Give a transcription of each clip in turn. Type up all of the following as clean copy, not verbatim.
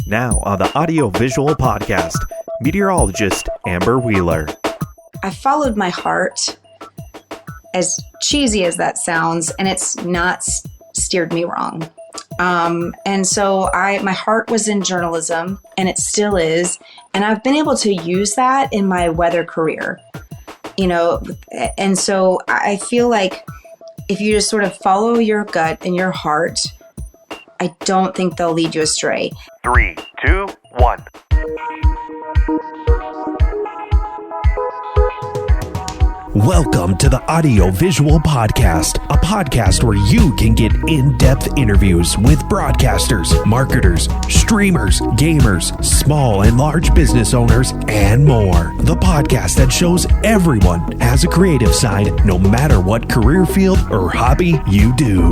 Now on the audio-visual podcast, Meteorologist Amber Wheeler. I followed my heart, as cheesy as that sounds, and it's not steered me wrong. And so my heart was in journalism, and it still is. And I've been able to use that in my weather career, and so I feel like if you just sort of follow your gut and your heart, I don't think they'll lead you astray. 3, 2, 1. Welcome to the Audio Visual Podcast, a podcast where you can get in-depth interviews with broadcasters, marketers, streamers, gamers, small and large business owners, and more. The podcast that shows everyone has a creative side, no matter what career field or hobby you do.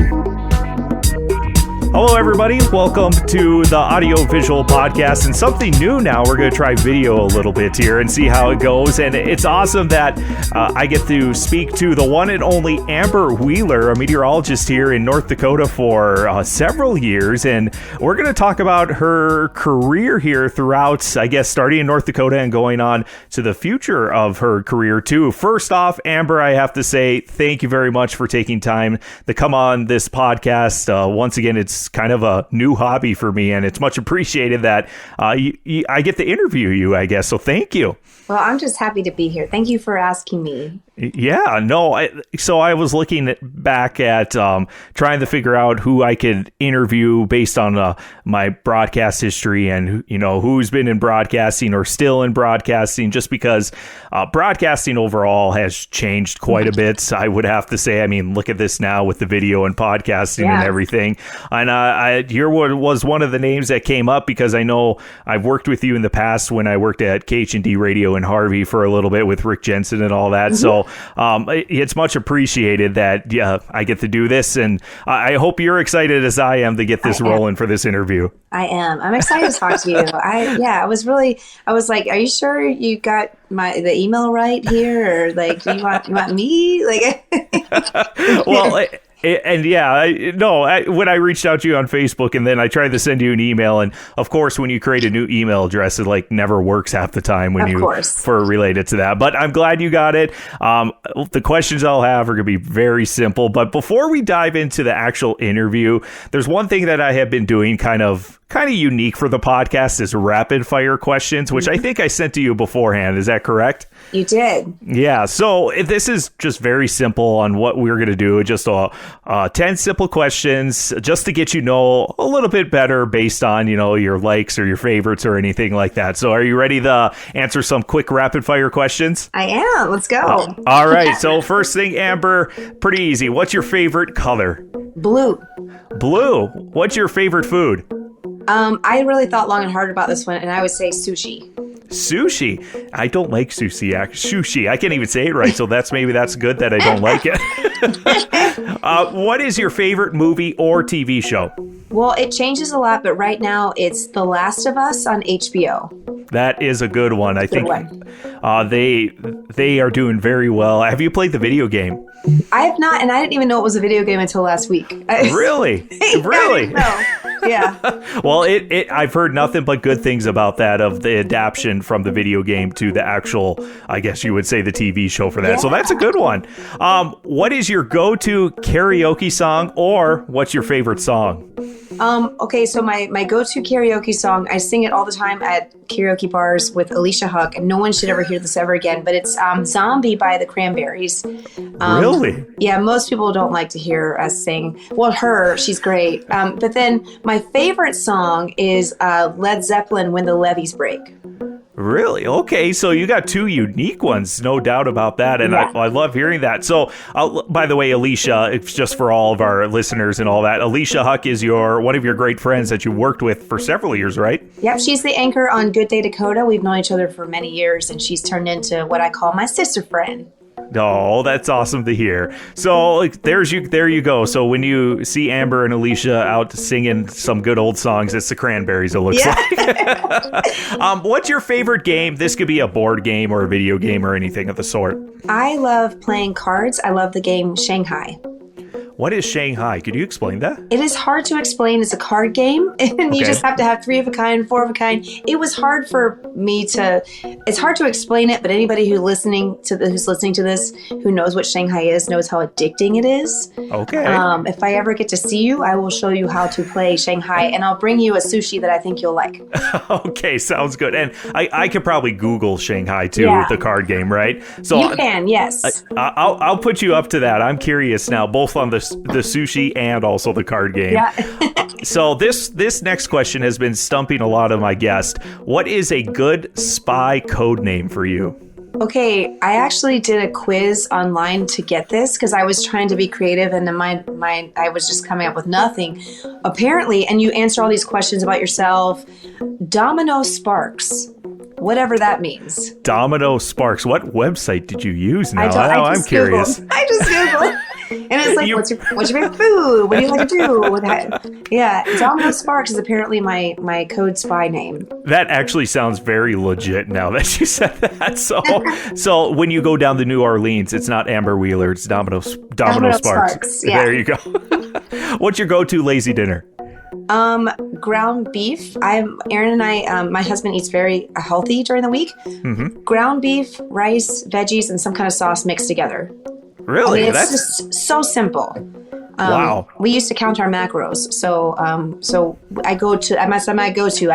Hello, everybody. Welcome to the Audio Visual Podcast, and something new now. We're going to try video a little bit here and see how it goes. And it's awesome that I get to speak to the one and only Amber Wheeler, a meteorologist here in North Dakota for several years. And we're going to talk about her career here throughout, I guess, starting in North Dakota and going on to the future of her career, too. First off, Amber, I have to say thank you very much for taking time to come on this podcast. Once again, it's kind of a new hobby for me, and it's much appreciated that I get to interview you, I guess. So thank you. Well, I'm just happy to be here. Thank you for asking me. Yeah, no. So I was looking back at trying to figure out who I could interview based on my broadcast history and, who's been in broadcasting or still in broadcasting, just because broadcasting overall has changed quite a bit. I would have to say, look at this now with the video and podcasting and everything. And here was one of the names that came up because I know I've worked with you in the past when I worked at KH&D Radio in Harvey for a little bit with Rick Jensen and all that. Mm-hmm. So it's much appreciated that I get to do this, and I hope you're excited as I am to get this rolling for this interview. I am. I'm excited to talk to you. I was like, are you sure you got the email right here, or like you want me? Like, well. When I reached out to you on Facebook, and then I tried to send you an email, and of course, when you create a new email address, it never works half the time for related to that. But I'm glad you got it. The questions I'll have are going to be very simple. But before we dive into the actual interview, there's one thing that I have been doing kind of unique for the podcast is rapid fire questions, which I think I sent to you beforehand. Is that correct? You did. Yeah. So this is just very simple on what we're going to do. Just 10 simple questions just to get a little bit better based on, your likes or your favorites or anything like that. So are you ready to answer some quick rapid fire questions? I am. Let's go. All right. So first thing, Amber, pretty easy. What's your favorite color? Blue. Blue. What's your favorite food? I really thought long and hard about this one, and I would say sushi. Sushi? I don't like sushi. Sushi. I can't even say it right, so that's good that I don't like it. What is your favorite movie or TV show? Well, it changes a lot, but right now it's The Last of Us on HBO. That is a good one. I think they are doing very well. Have you played the video game? I have not, and I didn't even know it was a video game until last week. Really? Really? Yeah. Well, I've heard nothing but good things about that, of the adaptation from the video game to the actual, I guess you would say, the TV show for that. Yeah. So that's a good one. What is your go-to karaoke song, or what's your favorite song? Okay, so my go-to karaoke song, I sing it all the time at karaoke bars with Alicia Huck, and no one should ever hear this ever again, but it's Zombie by the Cranberries. Really? Yeah, most people don't like to hear us sing. Well, she's great. But then my favorite song is Led Zeppelin, When the Levees Break. Really? Okay, so you got two unique ones, no doubt about that, and yeah. I love hearing that. So, by the way, Alicia, it's just for all of our listeners and all that, Alicia Huck is one of your great friends that you worked with for several years, right? Yep, she's the anchor on Good Day Dakota. We've known each other for many years, and she's turned into what I call my sister friend. Oh, that's awesome to hear. So there you go. So when you see Amber and Alicia out singing some good old songs, it's the Cranberries, it looks like. What's your favorite game? This could be a board game or a video game or anything of the sort. I love playing cards. I love the game Shanghai. What is Shanghai? Could you explain that? It is hard to explain. It's a card game, and you just have to have 3 of a kind, 4 of a kind. It was hard for me to. It's hard to explain it, but anybody who's listening to this, who knows what Shanghai is, knows how addicting it is. Okay. If I ever get to see you, I will show you how to play Shanghai, and I'll bring you a sushi that I think you'll like. Okay, sounds good. And I could probably Google Shanghai too with the card game, right? So you can, yes. I'll put you up to that. I'm curious now, both on the sushi and also the card game. Yeah. So this next question has been stumping a lot of my guests. What is a good spy code name for you? Okay, I actually did a quiz online to get this because I was trying to be creative, and in my I was just coming up with nothing. Apparently, and you answer all these questions about yourself. Domino Sparks, whatever that means. Domino Sparks. What website did you use now? I'm curious. I just Googled. And it's like, what's your favorite food? What do you like to do? Domino Sparks is apparently my code spy name. That actually sounds very legit now that you said that. So when you go down to New Orleans, it's not Amber Wheeler, it's Domino Sparks. Yeah. There you go. What's your go-to lazy dinner? Ground beef. Aaron and I, my husband eats very healthy during the week. Mm-hmm. Ground beef, rice, veggies, and some kind of sauce mixed together. Really? I mean, it's just so simple. Wow. We used to count our macros. So I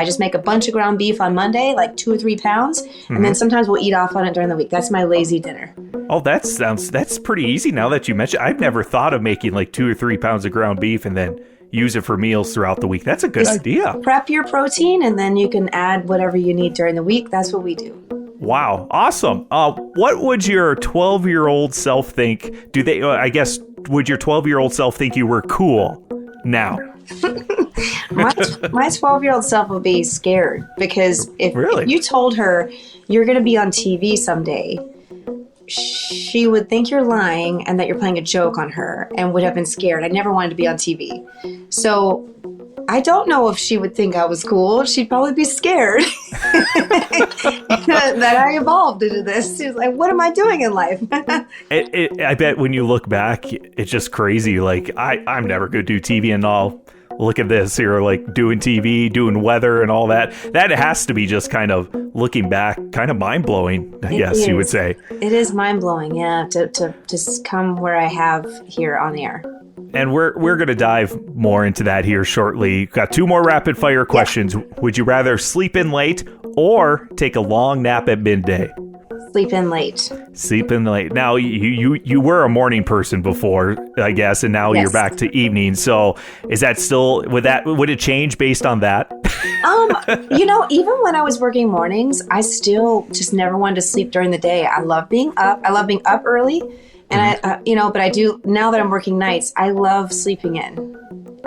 just make a bunch of ground beef on Monday, like 2 or 3 pounds. Mm-hmm. And then sometimes we'll eat off on it during the week. That's my lazy dinner. Oh, that's pretty easy now that you mentioned. I've never thought of making like 2 or 3 pounds of ground beef and then use it for meals throughout the week. That's a good idea. Prep your protein and then you can add whatever you need during the week. That's what we do. Wow. Awesome. What would your 12-year-old self think? Would your 12-year-old self think you were cool now? My 12-year-old self would be scared because if you told her you're going to be on TV someday, she would think you're lying and that you're playing a joke on her and would have been scared. I never wanted to be on TV. So I don't know if she would think I was cool. She'd probably be scared that I evolved into this. She's like, what am I doing in life? I bet when you look back, it's just crazy. Like, I'm never going to do TV and all. Look at this here, like doing TV, doing weather and all that. That has to be just kind of looking back, kind of mind-blowing, I guess you would say. It is mind-blowing, yeah, to just come where I have here on air. And we're going to dive more into that here shortly. Got 2 more rapid fire questions. Yeah. Would you rather sleep in late or take a long nap at midday? Sleep in late. Sleep in late. Now, you were a morning person before, I guess, and now you're back to evening. So is that still, would it change based on that? Even when I was working mornings, I still just never wanted to sleep during the day. I love being up. I love being up early. And but I do, now that I'm working nights, I love sleeping in.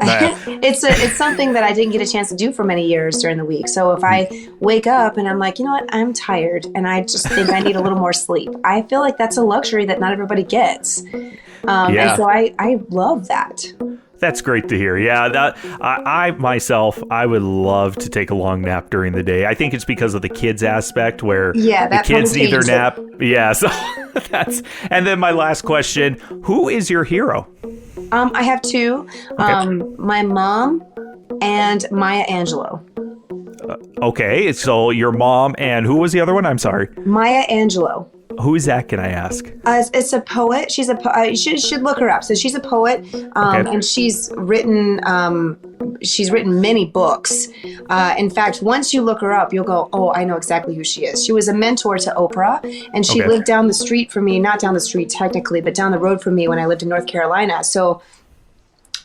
It's something that I didn't get a chance to do for many years during the week. So if I wake up and I'm like, you know what, I'm tired and I just think I need a little more sleep, I feel like that's a luxury that not everybody gets. And so I love that. That's great to hear. Yeah, I myself, I would love to take a long nap during the day. I think it's because of the kids aspect where the kids need their nap. Yeah, so and then my last question, who is your hero? I have 2, my mom and Maya Angelou. Okay, so your mom and who was the other one? I'm sorry. Maya Angelou. Who is that, can I ask? It's a poet. She's you should look her up. So she's a poet, and she's written many books. In fact, once you look her up, you'll go, oh, I know exactly who she is. She was a mentor to Oprah, and she lived down the street from me, not down the street technically, but down the road from me when I lived in North Carolina. So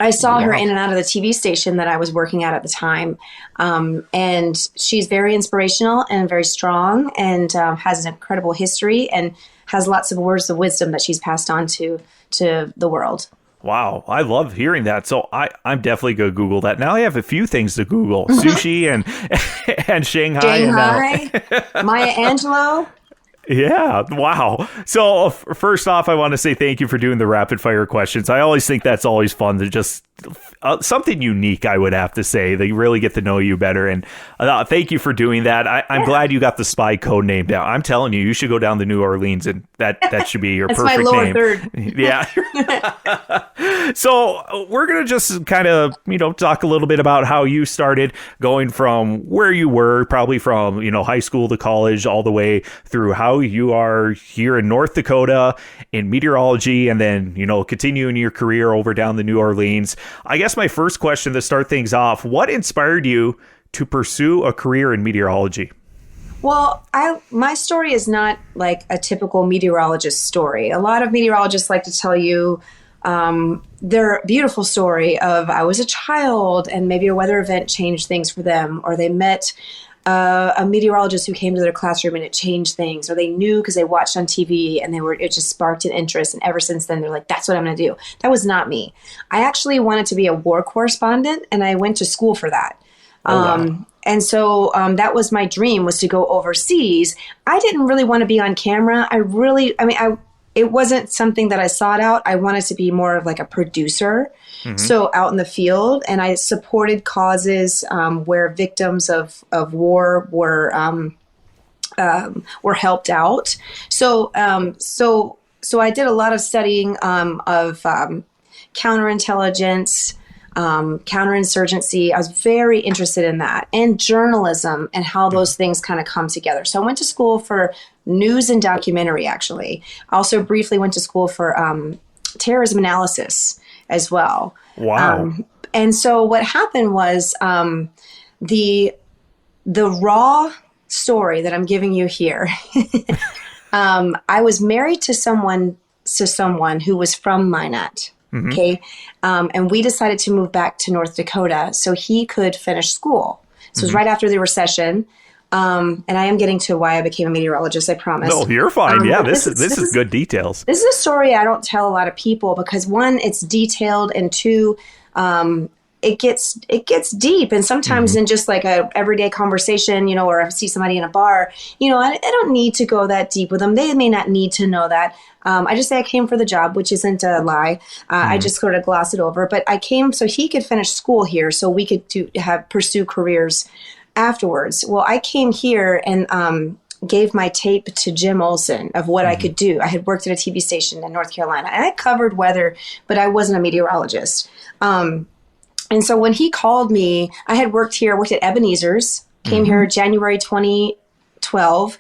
I saw her in and out of the TV station that I was working at the time. And she's very inspirational and very strong and has an incredible history and has lots of words of wisdom that she's passed on to the world. Wow. I love hearing that. So I'm definitely going to Google that. Now I have a few things to Google. Sushi and Shanghai. Maya Angelou. Yeah. Wow. So first off, I want to say thank you for doing the rapid fire questions. I always think that's always fun to just something unique, I would have to say. They really get to know you better. And thank you for doing that. I'm glad you got the spy code name down. I'm telling you, you should go down to New Orleans, and that should be your That's perfect my lower name. third. Yeah. So we're going to just kind of, talk a little bit about how you started going from where you were, probably from, high school to college, all the way through how you are here in North Dakota in meteorology, and then, continuing your career over down to New Orleans. I guess my first question to start things off, what inspired you to pursue a career in meteorology? Well, my story is not like a typical meteorologist story. A lot of meteorologists like to tell you their beautiful story of I was a child and maybe a weather event changed things for them, or they met a meteorologist who came to their classroom and it changed things, or they knew because they watched on TV and it just sparked an interest. And ever since then, they're like, that's what I'm going to do. That was not me. I actually wanted to be a war correspondent, and I went to school for that. Wow. And so that was my dream, was to go overseas. I didn't really want to be on camera. It wasn't something that I sought out. I wanted to be more of like a producer. Mm-hmm. So out in the field, and I supported causes where victims of war were helped out. So I did a lot of studying of counterintelligence, counterinsurgency. I was very interested in that, and journalism, and how those things kind of come together. So I went to school for news and documentary, actually. I also briefly went to school for terrorism analysis as well. Wow. And so what happened was the raw story that I'm giving you here. I was married to someone who was from Minot. Mm-hmm. Okay. And we decided to move back to North Dakota so he could finish school. So it was right after the recession. And I am getting to why I became a meteorologist, I promise. No, you're fine. Yeah, this is good details. This is a story I don't tell a lot of people because, one, it's detailed, and two, it gets deep. And sometimes in just like a everyday conversation, or I see somebody in a bar, I don't need to go that deep with them. They may not need to know that. I just say I came for the job, which isn't a lie. I just sort of gloss it over. But I came so he could finish school here, so we could pursue careers afterwards. Well, I came here and gave my tape to Jim Olson of what I could do. I had worked at a TV station in North Carolina, and I covered weather, but I wasn't a meteorologist. And so when he called me, I had worked at Ebenezer's, came here January 2012.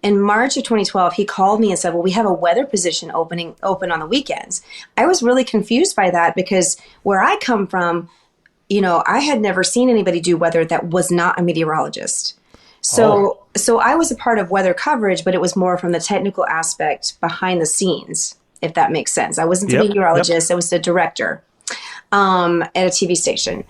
In March of 2012, he called me and said, well, we have a weather position open on the weekends. I was really confused by that because where I come from, I had never seen anybody do weather that was not a meteorologist. So I was a part of weather coverage, but it was more from the technical aspect behind the scenes, if that makes sense. I wasn't a meteorologist. I was the director at a TV station.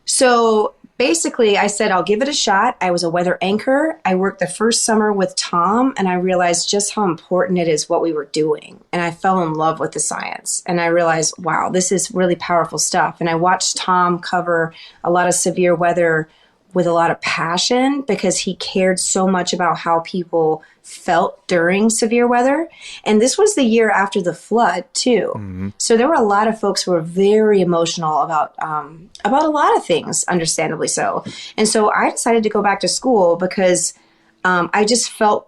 So basically, I said, I'll give it a shot. I was a weather anchor. I worked the first summer with Tom, and I realized just how important it is what we were doing. And I fell in love with the science. And I realized, wow, this is really powerful stuff. And I watched Tom cover a lot of severe weather with a lot of passion because he cared so much about how people felt during severe weather. And this was the year after the flood, too. Mm-hmm. So there were a lot of folks who were very emotional about a lot of things, understandably so. And so I decided to go back to school because I just felt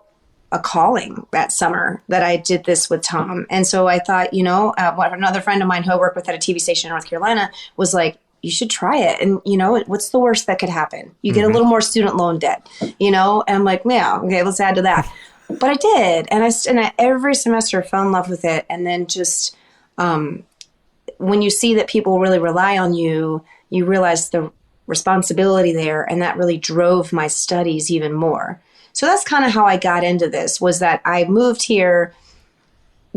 a calling that summer that I did this with Tom. And so I thought, another friend of mine who I worked with at a TV station in North Carolina was like, you should try it. And, what's the worst that could happen? You get a little more student loan debt, and I'm like, yeah, okay, let's add to that. But I did. And I every semester fell in love with it. And then just when you see that people really rely on you, you realize the responsibility there. And that really drove my studies even more. So that's kind of how I got into this, was that I moved here,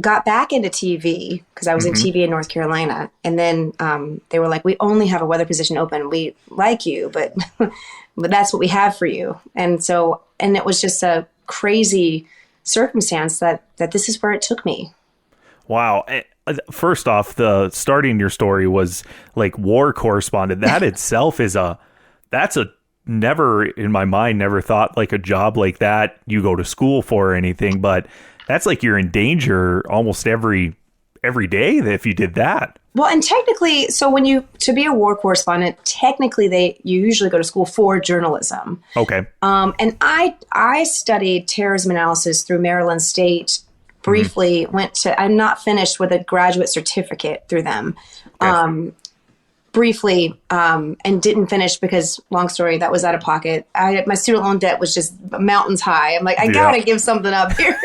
got back into TV because I was in TV in North Carolina. And then they were like, we only have a weather position open. We like you, but that's what we have for you. And it was just a crazy circumstance that this is where it took me. Wow. First off, starting your story was like war correspondent. That itself that's never in my mind, never thought like a job like that you go to school for or anything, but that's like you're in danger almost every every day if you did that. Well, and technically, so to be a war correspondent, technically you usually go to school for journalism. Okay. And I studied terrorism analysis through Maryland State. Briefly I'm not finished with a graduate certificate through them. Okay. Briefly, and didn't finish because, long story, that was out of pocket. My student loan debt was just mountains high. I'm like, I gotta give something up here.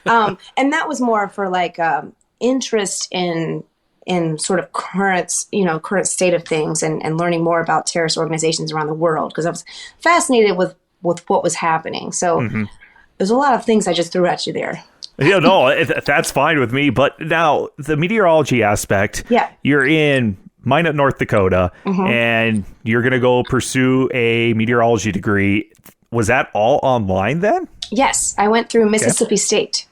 And that was more for like interest in sort of current state of things and learning more about terrorist organizations around the world, because I was fascinated with what was happening. So there's a lot of things I just threw at you there. Yeah, no, that's fine with me. But now the meteorology aspect, you're in Minot, North Dakota, and you're going to go pursue a meteorology degree. Was that all online then? Yes, I went through Mississippi State.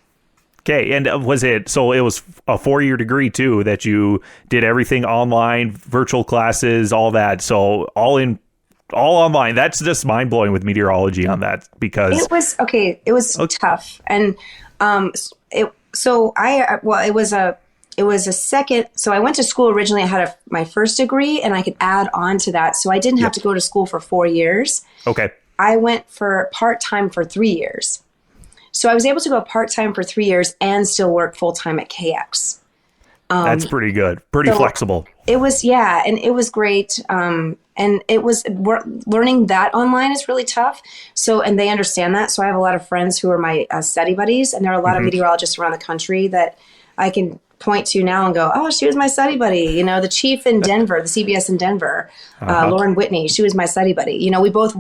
Okay, and was it was a 4-year degree too, that you did everything online, virtual classes, all that, so all online. That's just mind-blowing with meteorology on that, because it was tough. And it was a second. So I went to school originally. I had my first degree, and I could add on to that. So I didn't have to go to school for 4 years. Okay. I went for part-time for 3 years. So I was able to go part-time for 3 years and still work full-time at KX. That's pretty good. Pretty flexible. It was, and it was great. And it was learning that online is really tough. So, and they understand that. So I have a lot of friends who are my study buddies, and there are a lot of meteorologists around the country that I can point to now and go, oh, she was my study buddy. The chief in Denver, the CBS in Denver, Lauren Whitney, she was my study buddy. We both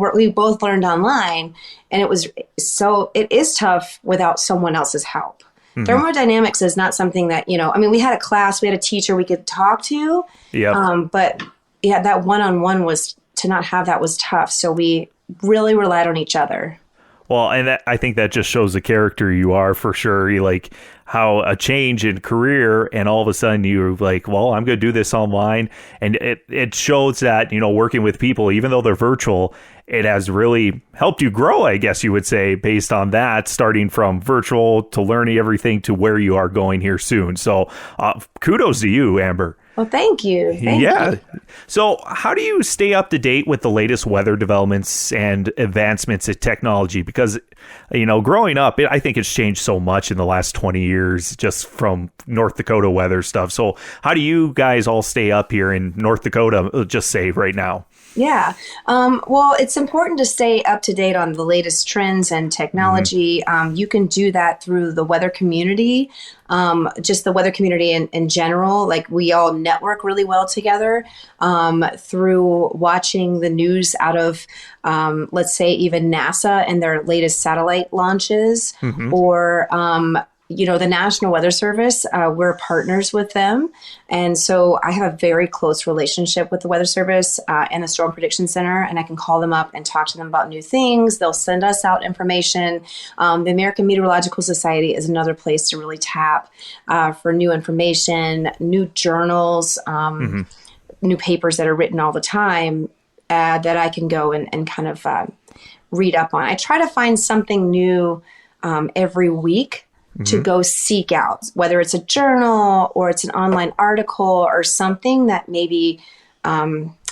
learned online, and it is tough without someone else's help. Thermodynamics is not something that, we had a class, we had a teacher we could talk to. But that one-on-one to not have that was tough. So we really relied on each other. Well, and I think that just shows the character you are, for sure. You like how a change in career, and all of a sudden you're like, well, I'm going to do this online. And it shows that, working with people, even though they're virtual, it has really helped you grow, I guess you would say, based on that, starting from virtual to learning everything to where you are going here soon. So kudos to you, Amber. Well, thank you. Thank you. So how do you stay up to date with the latest weather developments and advancements in technology? Because, growing up, I think it's changed so much in the last 20 years, just from North Dakota weather stuff. So how do you guys all stay up here in North Dakota, just say right now? Yeah. Well, it's important to stay up to date on the latest trends and technology. You can do that through the weather community, just the weather community in general. Like, we all network really well together through watching the news out of, let's say, even NASA and their latest satellite launches, or the National Weather Service. We're partners with them. And so I have a very close relationship with the Weather Service and the Storm Prediction Center, and I can call them up and talk to them about new things. They'll send us out information. The American Meteorological Society is another place to really tap for new information, new journals, new papers that are written all the time that I can go and kind of read up on. I try to find something new every week to go seek out, whether it's a journal or it's an online article or something that maybe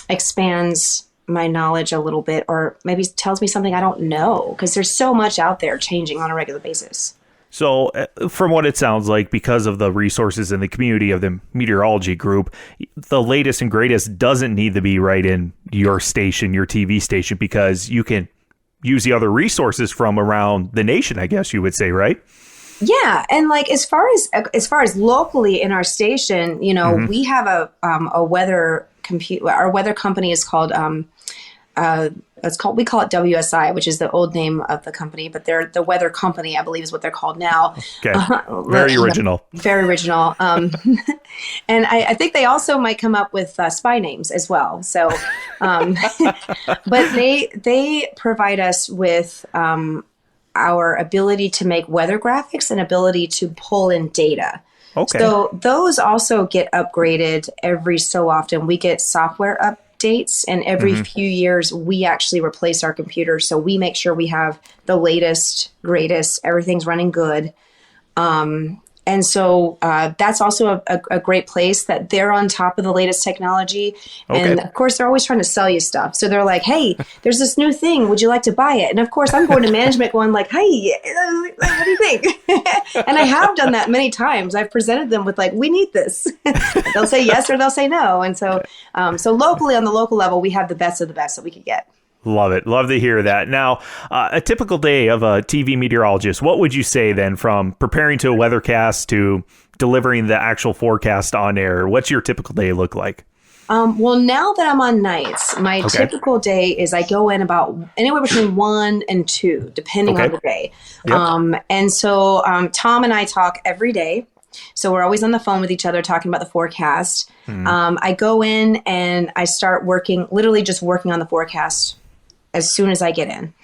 expands my knowledge a little bit, or maybe tells me something I don't know, because there's so much out there changing on a regular basis. So from what it sounds like, because of the resources in the community of the meteorology group, the latest and greatest doesn't need to be right in your station, your TV station, because you can use the other resources from around the nation, I guess you would say, right? Yeah, and like as far as locally in our station, we have a weather our weather company is called we call it WSI, which is the old name of the company, but they're the Weather Company, I believe, is what they're called now. Okay, very original. Very original. And I think they also might come up with spy names as well. So, but they provide us with our ability to make weather graphics and ability to pull in data. Okay. So those also get upgraded every so often. We get software updates, and every few years we actually replace our computers. So we make sure we have the latest, greatest, everything's running good. And so that's also a great place that they're on top of the latest technology. And of course, they're always trying to sell you stuff. So they're like, hey, there's this new thing. Would you like to buy it? And of course, I'm going to management going like, hey, what do you think? And I have done that many times. I've presented them with like, we need this. They'll say yes or they'll say no. And so locally, on the local level, we have the best of the best that we could get. Love it. Love to hear that. Now, a typical day of a TV meteorologist, what would you say then from preparing to a weathercast to delivering the actual forecast on air? What's your typical day look like? Well, now that I'm on nights, my typical day is I go in about anywhere between 1 and 2, depending on the day. Yep. And so Tom and I talk every day. So we're always on the phone with each other talking about the forecast. I go in and I start literally just working on the forecast as soon as I get in.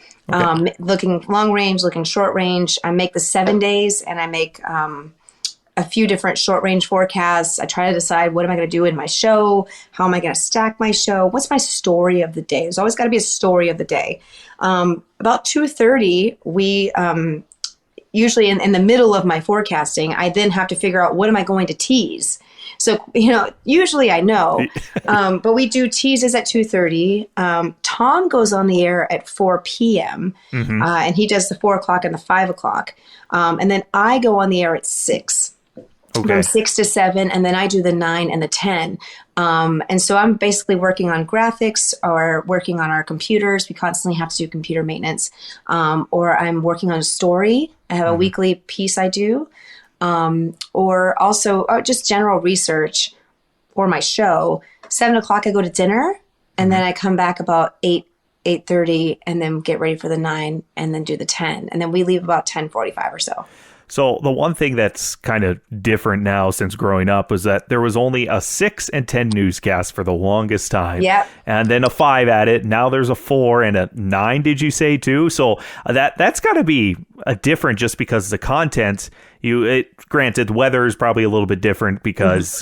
Looking long range, looking short range. I make the 7 days and I make a few different short range forecasts. I try to decide what am I going to do in my show? How am I going to stack my show? What's my story of the day? There's always got to be a story of the day. About 2:30, we usually in the middle of my forecasting, I then have to figure out what am I going to tease. So, usually I know, but we do teases at 2:30. Tom goes on the air at 4 p.m. And he does the 4 o'clock and the 5 o'clock. And then I go on the air at 6. From 6 to 7, and then I do the 9 and the 10. And so I'm basically working on graphics or working on our computers. We constantly have to do computer maintenance. Or I'm working on a story. I have a weekly piece I do. Or also just general research for my show. 7 o'clock I go to dinner, and then I come back about 8:30, and then get ready for the 9, and then do the 10. And then we leave about 10:45 or so. So the one thing that's kind of different now since growing up was that there was only a 6 and 10 newscast for the longest time. Yep. And then a 5 at it. Now there's a 4 and a 9, did you say, too? So that's got to be different just because the content, granted, weather is probably a little bit different because,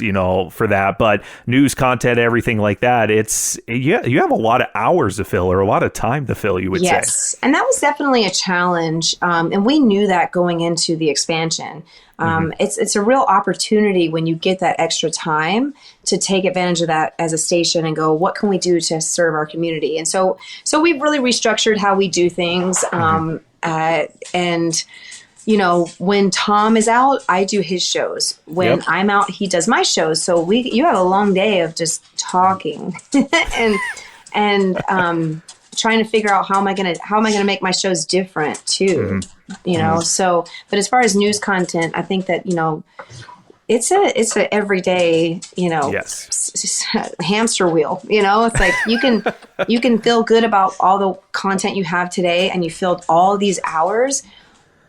for that. But news content, everything like that, you have a lot of hours to fill or a lot of time to fill, you would say. Yes. And that was definitely a challenge. And we knew that going into the expansion. It's a real opportunity when you get that extra time to take advantage of that as a station and go, what can we do to serve our community? And so we've really restructured how we do things. And when Tom is out, I do his shows. When I'm out, he does my shows. So you have a long day of just talking and trying to figure out how am I gonna make my shows different too. So, but as far as news content, I think that it's a everyday hamster wheel. It's like you can feel good about all the content you have today, and you filled all these hours.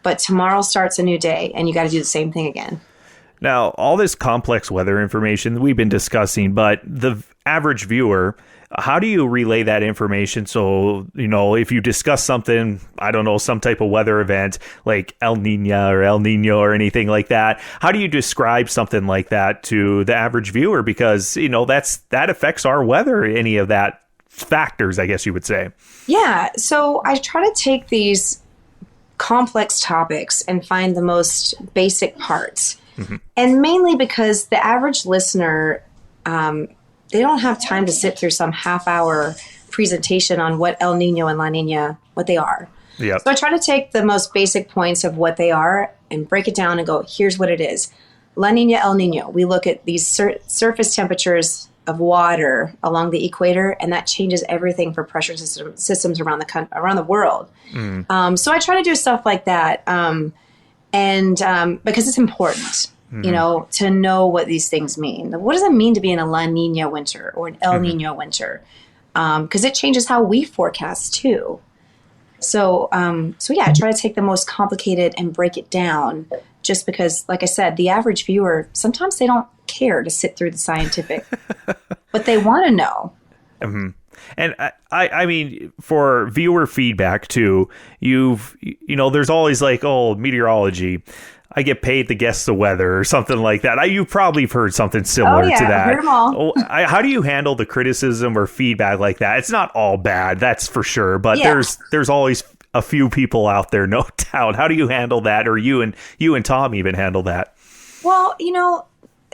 But tomorrow starts a new day, and you got to do the same thing again. Now, all this complex weather information we've been discussing, but the average viewer, how do you relay that information? So, if you discuss something, I don't know, some type of weather event like El Nino or anything like that, how do you describe something like that to the average viewer? Because, that affects our weather, any of that factors, I guess you would say. Yeah. So I try to take these complex topics and find the most basic parts. And mainly because the average listener, they don't have time to sit through some half-hour presentation on what El Nino and La Nina, what they are. Yep. So I try to take the most basic points of what they are and break it down and go, here's what it is. La Nina, El Nino. We look at these surface temperatures of water along the equator, and that changes everything for pressure systems around the world. So I try to do stuff like that, and because it's important, to know what these things mean. What does it mean to be in a La Nina winter or an El Nino winter? Because it changes how we forecast too. So I try to take the most complicated and break it down. Just because, like I said, the average viewer, sometimes they don't care to sit through the scientific, but they want to know. And I mean, for viewer feedback too, there's always like, meteorology, I get paid to guess the weather or something like that. You've probably heard something similar to that. I've heard them all. How do you handle the criticism or feedback like that? It's not all bad, that's for sure, but there's always a few people out there, no doubt. How do you handle that, or you and Tom even handle that? Well,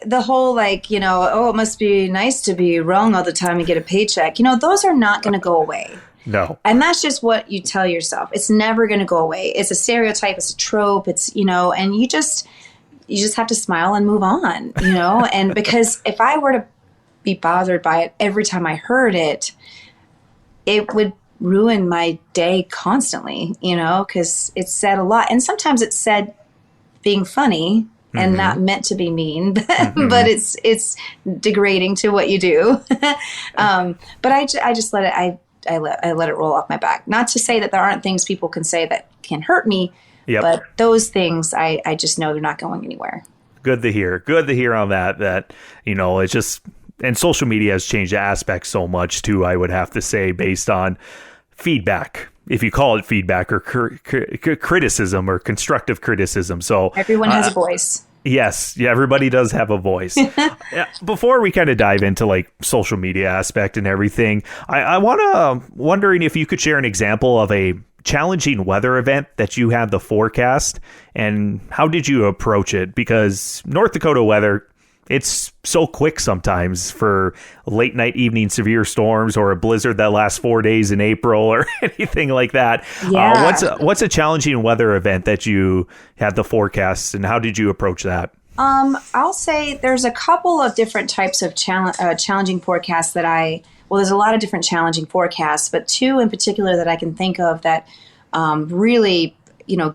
the whole oh, it must be nice to be wrong all the time and get a paycheck. Those are not going to go away. No. And that's just what you tell yourself. It's never going to go away. It's a stereotype. It's a trope. It's, and you just have to smile and move on, and because if I were to be bothered by it every time I heard it, it would ruin my day constantly, because it's said a lot. And sometimes it's said being funny and not meant to be mean, but it's degrading to what you do. But I just let it, I let it roll off my back. Not to say that there aren't things people can say that can hurt me, but those things, I just know they're not going anywhere. Good to hear. Good to hear on that, it's just, and social media has changed the aspect so much too, I would have to say, based on feedback, if you call it feedback, or criticism or constructive criticism. So everyone has a voice. Yes. Yeah, everybody does have a voice. Before we kind of dive into like social media aspect and everything, I wondering if you could share an example of a challenging weather event that you had the forecast, and how did you approach it? Because North Dakota weather, it's so quick sometimes for late night evening severe storms or a blizzard that lasts 4 days in April or anything like that. Yeah. What's a challenging weather event that you had the forecast, and how did you approach that? I'll say there's a couple of different types of challenging forecasts that there's a lot of different challenging forecasts, but two in particular that I can think of that really,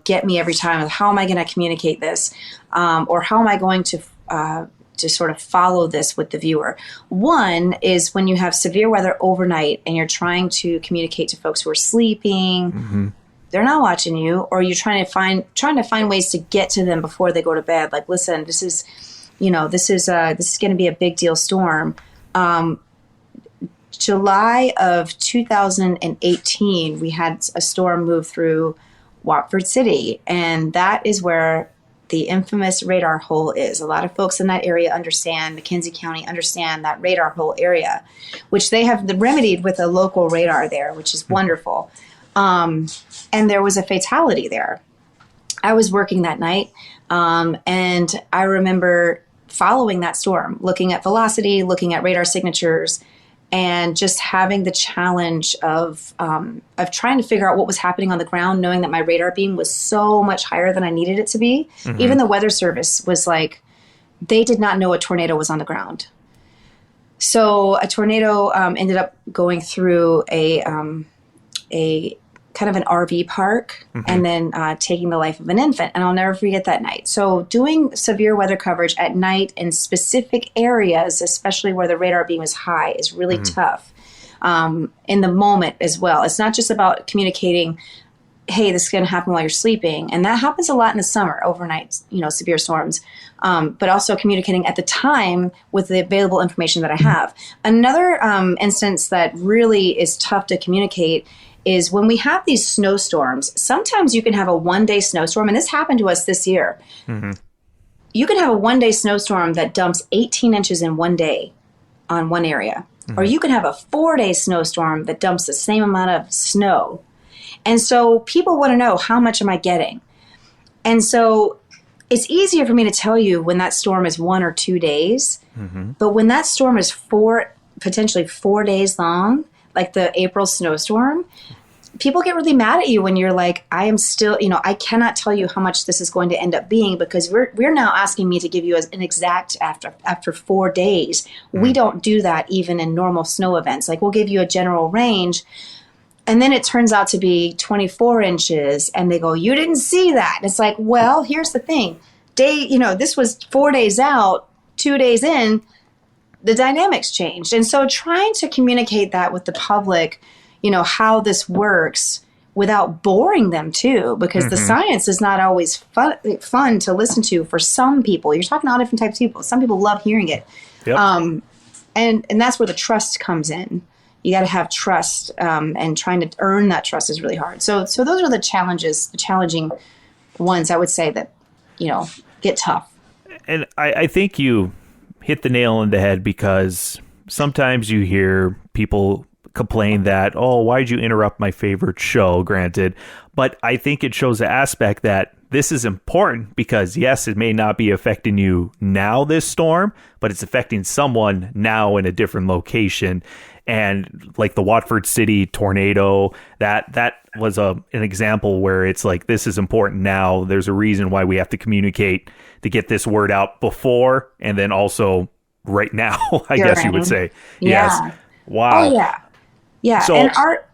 get me every time. How am I going to communicate this? Or how am I going to sort of follow this with the viewer? One is when you have severe weather overnight and you're trying to communicate to folks who are sleeping, they're not watching you, or you're trying to find ways to get to them before they go to bed. Like, listen, this is going to be a big deal storm. July of 2018, we had a storm move through Watford City, and that is where the infamous radar hole is. A lot of folks in that area understand, McKenzie County understand that radar hole area, which they have remedied with a local radar there, which is wonderful. And there was a fatality there. I was working that night, and I remember following that storm, looking at velocity, looking at radar signatures, and just having the challenge of trying to figure out what was happening on the ground, knowing that my radar beam was so much higher than I needed it to be. Even the Weather Service was like, they did not know a tornado was on the ground. So a tornado ended up going through a kind of an RV park, and then taking the life of an infant. And I'll never forget that night. So doing severe weather coverage at night in specific areas, especially where the radar beam is high, is really tough in the moment as well. It's not just about communicating, hey, this is going to happen while you're sleeping. And that happens a lot in the summer, overnight, severe storms. But also communicating at the time with the available information that I have. Another instance that really is tough to communicate is when we have these snowstorms. Sometimes you can have a one-day snowstorm, and this happened to us this year. You can have a one-day snowstorm that dumps 18 inches in one day on one area. Or you can have a 4-day snowstorm that dumps the same amount of snow. And so people want to know, how much am I getting? And so it's easier for me to tell you when that storm is 1 or 2 days. But when that storm is potentially 4 days long, like the April snowstorm, people get really mad at you when you're like, I am still, I cannot tell you how much this is going to end up being, because we're now asking me to give you an exact after 4 days. We don't do that even in normal snow events. Like, we'll give you a general range, and then it turns out to be 24 inches, and they go, you didn't see that. And it's like, well, here's the thing. This was 4 days out, 2 days in, the dynamics changed. And so trying to communicate that with the public, how this works without boring them too, because the science is not always fun to listen to for some people. You're talking to all different types of people. Some people love hearing it. Yep. And that's where the trust comes in. You got to have trust, and trying to earn that trust is really hard. So those are the challenging ones, I would say, that, get tough. And I think you hit the nail on the head, because sometimes you hear people complain that, oh, why'd you interrupt my favorite show? Granted, but I think it shows the aspect that this is important because, yes, it may not be affecting you now, this storm, but it's affecting someone now in a different location. And like the Watford City tornado, that was an example where it's like, this is important now. There's a reason why we have to communicate to get this word out before and then also right now, I guess you would say. Yeah. Yes. Wow. Oh, yeah. Yeah. So, and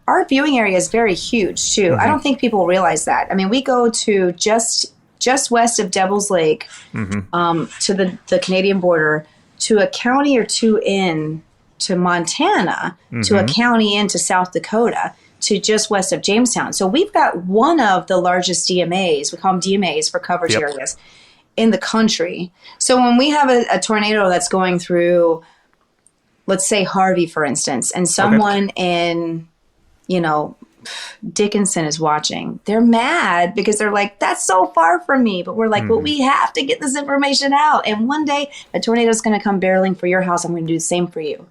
our viewing area is very huge, too. I don't think people realize that. I mean, we go to just west of Devil's Lake to the Canadian border, to a county or two in to Montana, to a county into South Dakota, to just west of Jamestown. So we've got one of the largest DMAs, we call them DMAs for coverage areas, in the country. So when we have a tornado that's going through, let's say Harvey, for instance, and someone in, Dickinson is watching, they're mad because they're like, that's so far from me. But we're like, well, we have to get this information out. And one day a tornado is going to come barreling for your house. I'm going to do the same for you.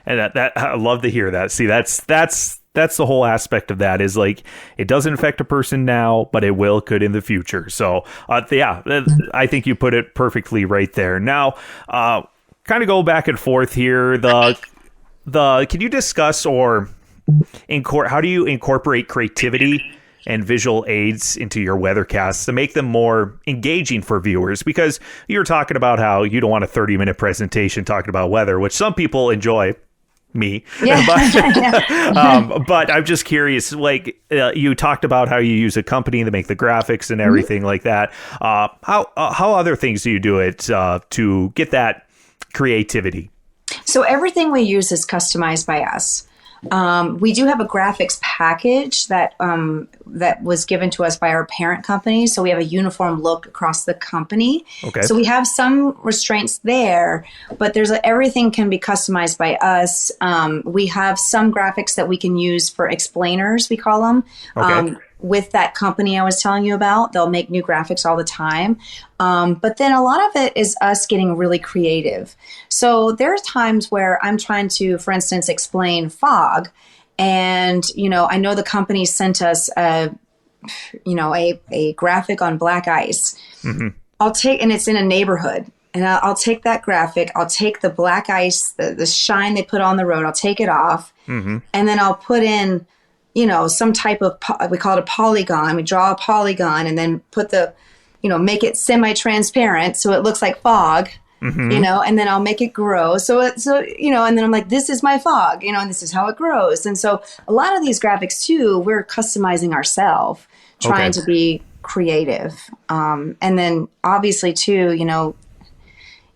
And that I love to hear that. See, that's the whole aspect of that is like, it doesn't affect a person now, but it could in the future. So I think you put it perfectly right there. Now, kind of go back and forth here. Can you discuss or how do you incorporate creativity and visual aids into your weathercasts to make them more engaging for viewers? Because you were talking about how you don't want a 30-minute presentation talking about weather, which some people enjoy. Me. Yeah. But I'm just curious, like you talked about how you use a company to make the graphics and everything like that. How other things do you do it to get that creativity? So everything we use is customized by us. We do have a graphics package that was given to us by our parent company. So we have a uniform look across the company. Okay. So we have some restraints there, but everything can be customized by us. We have some graphics that we can use for explainers, we call them. Okay. With that company I was telling you about, they'll make new graphics all the time. But then a lot of it is us getting really creative. So there are times where I'm trying to, for instance, explain fog. And, I know the company sent us a graphic on black ice. And it's in a neighborhood. And I'll take that graphic. I'll take the black ice, the shine they put on the road. I'll take it off. And then I'll put in some type of, we call it a polygon. We draw a polygon and then put make it semi-transparent so it looks like fog, and then I'll make it grow. So and then I'm like, this is my fog, and this is how it grows. And so a lot of these graphics too, we're customizing ourselves, trying to be creative. And then obviously too,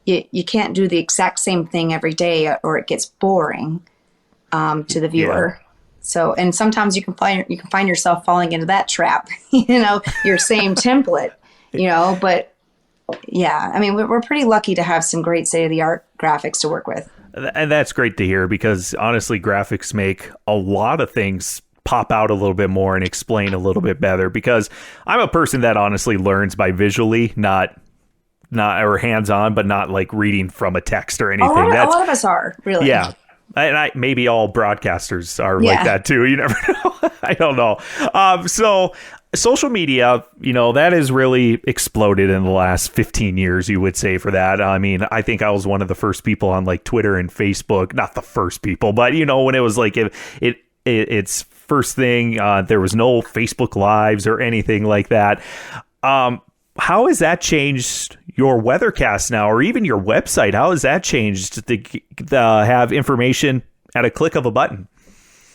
you can't do the exact same thing every day or it gets boring to the viewer. Yeah. So, and sometimes you can find yourself falling into that trap, your same template, but yeah, I mean, we're pretty lucky to have some great state-of-the-art graphics to work with. And that's great to hear because honestly, graphics make a lot of things pop out a little bit more and explain a little bit better because I'm a person that honestly learns by visually, not or hands-on, but not like reading from a text or anything. A lot of us are, really. Yeah. And maybe all broadcasters are like that too. You never know. I don't know. So social media, that has really exploded in the last 15 years, you would say for that. I mean, I think I was one of the first people on like Twitter and Facebook, not the first people, but when it was like it's first thing, there was no Facebook Lives or anything like that. How has that changed your weathercast now, or even your website? How has that changed to have information at a click of a button?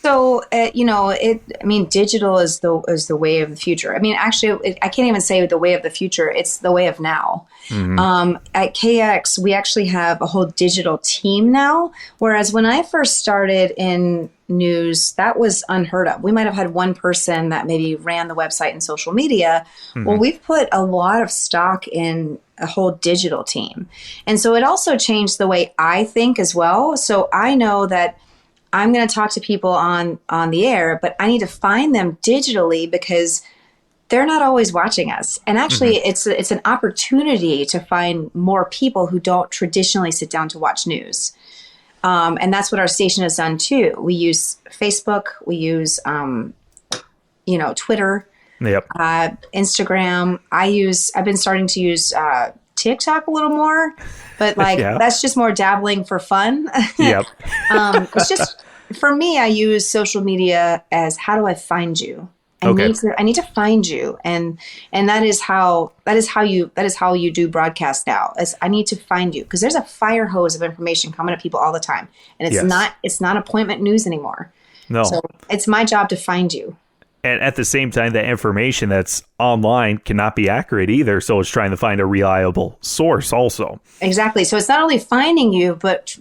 So, digital is the way of the future. I mean, actually, I can't even say the way of the future. It's the way of now. At KX, we actually have a whole digital team now, whereas when I first started in news, that was unheard of. We might have had one person that maybe ran the website and social media. Well, we've put a lot of stock in a whole digital team. And so it also changed the way I think as well. So I know that I'm going to talk to people on the air, but I need to find them digitally because they're not always watching us. And actually, it's an opportunity to find more people who don't traditionally sit down to watch news. And that's what our station has done too. We use Facebook, we use, Twitter. Yep. Instagram. I've been starting to use TikTok a little more, but like Yeah. that's just more dabbling for fun. Yep. It's just, for me, I use social media as, how do I find you? I need to find you, and that is how you do broadcast now. As I need to find you, because there's a fire hose of information coming at people all the time, and it's not appointment news anymore. No. So it's my job to find you. And at the same time, the information that's online cannot be accurate either. So it's trying to find a reliable source also. Exactly. So it's not only finding you, but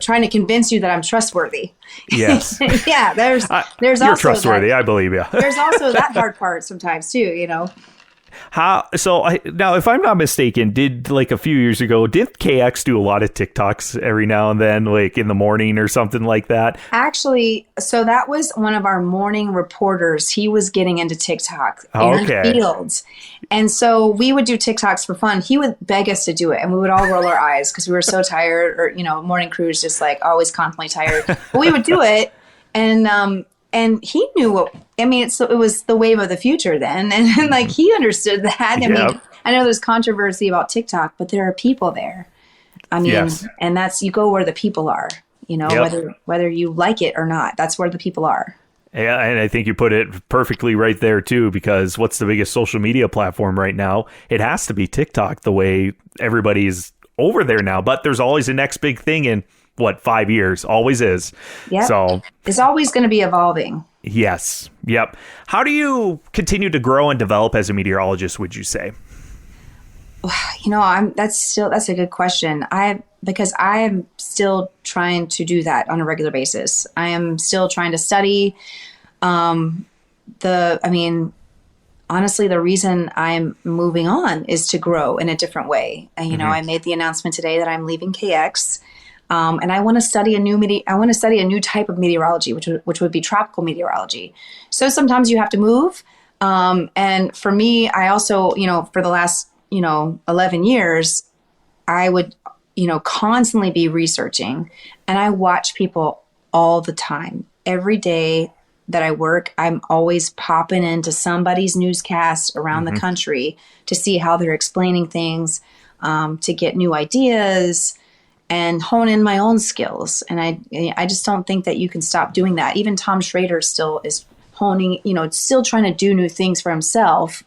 trying to convince you that I'm trustworthy. Yes. Yeah. There's You're also trustworthy. I believe you. There's also that hard part sometimes too. Now, if I'm not mistaken, like a few years ago, did KX do a lot of TikToks every now and then, like in the morning or something like that? Actually, so that was one of our morning reporters. He was getting into TikTok, Aaron Fields. And so we would do TikToks for fun. He would beg us to do it, and we would all roll our eyes because we were so tired, or, morning crews just like always constantly tired. But we would do it. And he knew what, it was the wave of the future then. And like, he understood that. I mean, I know there's controversy about TikTok, but there are people there. Yes. And that's, you go where the people are, whether you like it or not, that's where the people are. Yeah. And I think you put it perfectly right there too, because what's the biggest social media platform right now? It has to be TikTok, the way everybody's over there now, but there's always a next big thing in 5 years, always is. Yeah. So it's always going to be evolving. Yes. Yep. How do you continue to grow and develop as a meteorologist, would you say? That's a good question. Because I am still trying to do that on a regular basis. I am still trying to study. Honestly, the reason I'm moving on is to grow in a different way. And, I made the announcement today that I'm leaving KX. And I want to study a new type of meteorology, which would be tropical meteorology. So sometimes you have to move. And for me, I also, for the last, 11 years, I would, constantly be researching, and I watch people all the time. Every day that I work, I'm always popping into somebody's newscast around the country to see how they're explaining things, to get new ideas and hone in my own skills. And I just don't think that you can stop doing that. Even Tom Schrader still is honing, still trying to do new things for himself.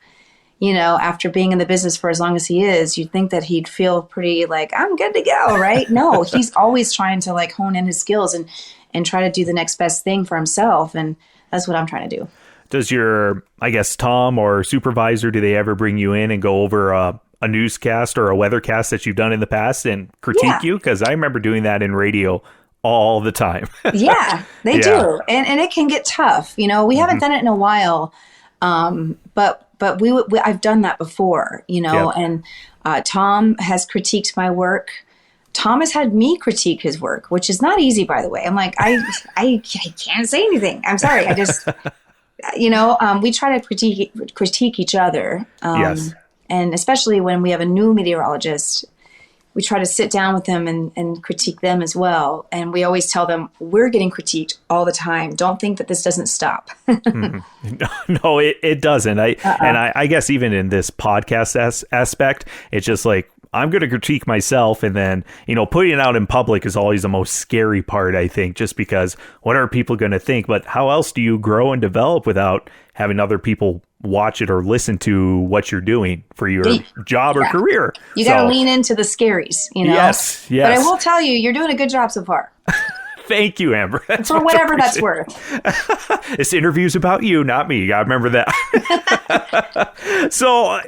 After being in the business for as long as he is, you'd think that he'd feel pretty like, I'm good to go, right? No, he's always trying to like hone in his skills and try to do the next best thing for himself. And that's what I'm trying to do. Does your, Tom or supervisor, do they ever bring you in and go over a newscast or a weathercast that you've done in the past and critique you? Because I remember doing that in radio all the time. Yeah, they do. And it can get tough. We haven't done it in a while. But I've done that before, and Tom has critiqued my work. Tom has had me critique his work, which is not easy, by the way. I'm like, I can't say anything. I'm sorry. I just, we try to critique each other. Yes. And especially when we have a new meteorologist, we try to sit down with them and critique them as well. And we always tell them, we're getting critiqued all the time. Don't think that this doesn't stop. No, it doesn't. I guess even in this podcast aspect, it's just like, I'm going to critique myself, and then, putting it out in public is always the most scary part, I think, just because what are people going to think? But how else do you grow and develop without having other people watch it or listen to what you're doing for your job or career? You got to lean into the scaries, Yes. But I will tell you, you're doing a good job so far. Thank you, Amber. For whatever that's worth. This interview's about you, not me. You got to remember that. So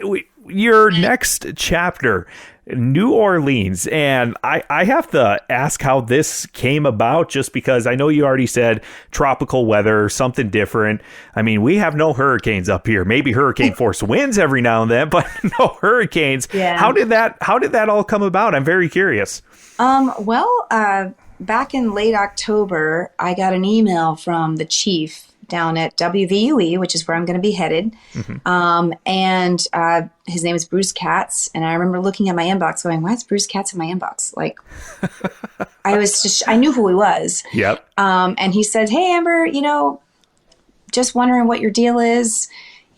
your next chapter, New Orleans, and I have to ask how this came about, just because I know you already said tropical weather, something different. We have no hurricanes up here. Maybe hurricane force winds every now and then, but no hurricanes. Yeah. How did that all come about? I'm very curious. Back in late October, I got an email from the chief down at WVUE, which is where I'm going to be headed. And his name is Bruce Katz. And I remember looking at my inbox going, why is Bruce Katz in my inbox? Like, I knew who he was. Yep. And he said, hey, Amber, just wondering what your deal is.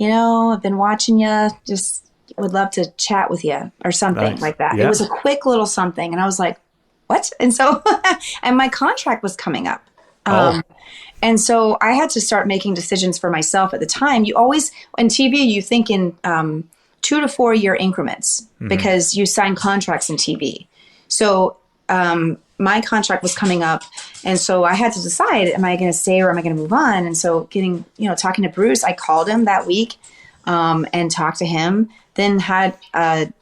I've been watching you, just would love to chat with you or something like that. Yeah. It was a quick little something. And I was like, what? And so, and my contract was coming up. And so I had to start making decisions for myself at the time. You always, on TV, you think in 2 to 4 year increments because you sign contracts in TV. So my contract was coming up. And so I had to decide, am I going to stay or am I going to move on? And so talking to Bruce, I called him that week and talked to him. Then had the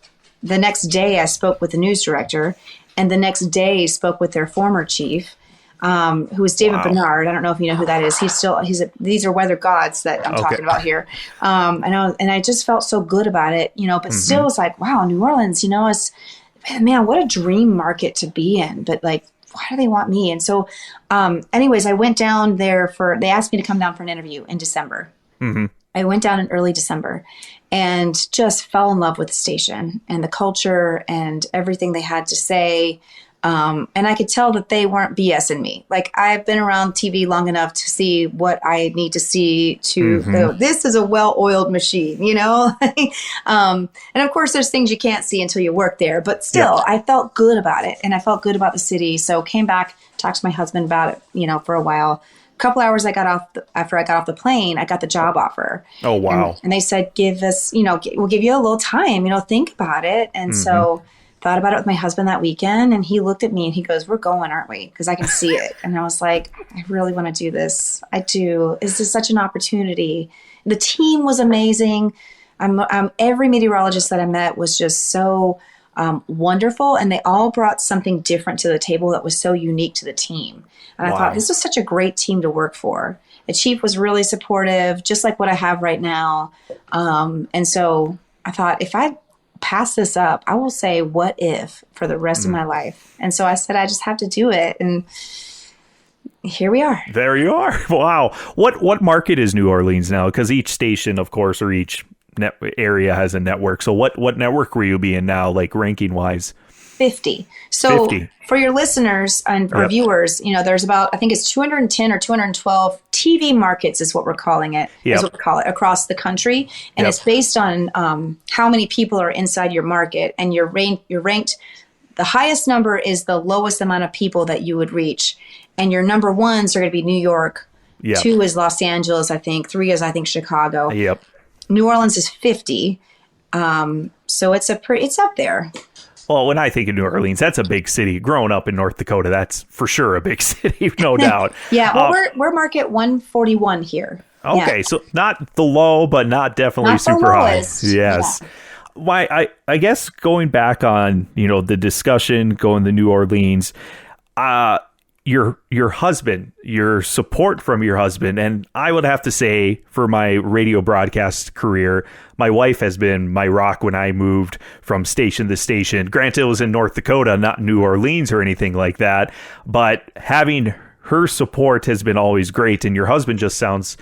next day I spoke with the news director, and the next day spoke with their former chief, who was David Bernard. I don't know if you know who that is. These are weather gods that I'm talking about here. And I just felt so good about it, but still it's like, wow, New Orleans, man, what a dream market to be in. But like, why do they want me? And so, anyways, I went down there they asked me to come down for an interview in December. Mm-hmm. I went down in early December and just fell in love with the station and the culture and everything they had to say. And I could tell that they weren't BSing me. Like, I've been around TV long enough to see what I need to see to go, this is a well-oiled machine, and of course there's things you can't see until you work there, but still I felt good about it and I felt good about the city. So came back, talked to my husband about it, for a while. A couple hours after I got off the plane, I got the job offer. Oh, wow. And they said, give us, we'll give you a little time, think about it. And so thought about it with my husband that weekend, and he looked at me and he goes, we're going, aren't we? Because I can see it. And I was like, I really want to do this. I do. This is such an opportunity. The team was amazing. Every meteorologist that I met was just so wonderful, and they all brought something different to the table that was so unique to the team. And I thought, this was such a great team to work for. The chief was really supportive, just like what I have right now. And so I thought, if I pass this up, I will say, what if, for the rest of my life. And so I said, I just have to do it. And here we are. There you are. Wow. What market is New Orleans now? Because each station, of course, or each area has a network. So what network will you be in now, like ranking wise? 50. So 50. For your listeners and or viewers, there's about, I think it's 210 or 212 TV markets is what we're calling it, is what we call it, across the country. And it's based on how many people are inside your market. And you're ranked, the highest number is the lowest amount of people that you would reach. And your number ones are going to be New York. 2 is Los Angeles, I think. 3 is, I think, Chicago. New Orleans is 50. So it's up there. Well, when I think of New Orleans, that's a big city. Growing up in North Dakota, that's for sure a big city, no doubt. Well, we're market 141 here. Okay, so not the low, but not definitely not super high. Yes. Yeah. Why? I guess going back on the discussion going to New Orleans, your husband, your support from your husband, and I would have to say for my radio broadcast career, my wife has been my rock when I moved from station to station. Granted, it was in North Dakota, not New Orleans or anything like that, but having her support has been always great. And your husband just sounds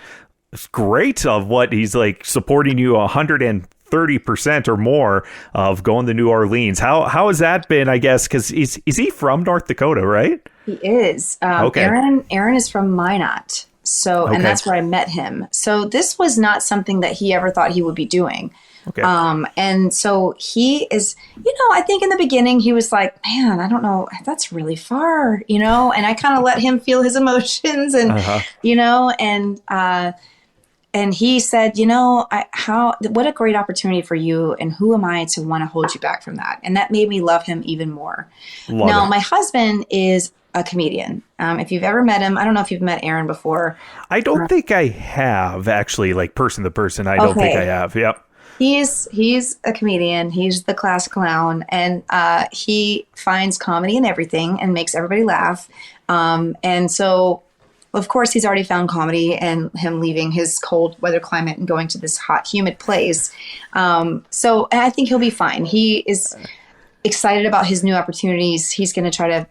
great of what he's like, supporting you 130% or more of going to New Orleans. How has that been, I guess, because is he from North Dakota, right? He is. Okay. Aaron is from Minot. So, and that's where I met him. So this was not something that he ever thought he would be doing. Okay. And so he is, I think in the beginning he was like, man, I don't know, that's really far, and I kind of let him feel his emotions and, and he said, what a great opportunity for you, and who am I to want to hold you back from that? And that made me love him even more. My husband is a comedian. If you've ever met him, I don't know if you've met Aaron before. I don't think I have, actually, like person to person. I don't think I have. Yep. He's a comedian. He's the class clown, and he finds comedy in everything and makes everybody laugh. And so, of course, he's already found comedy in him leaving his cold weather climate and going to this hot, humid place. So I think he'll be fine. He is excited about his new opportunities. He's going to try to,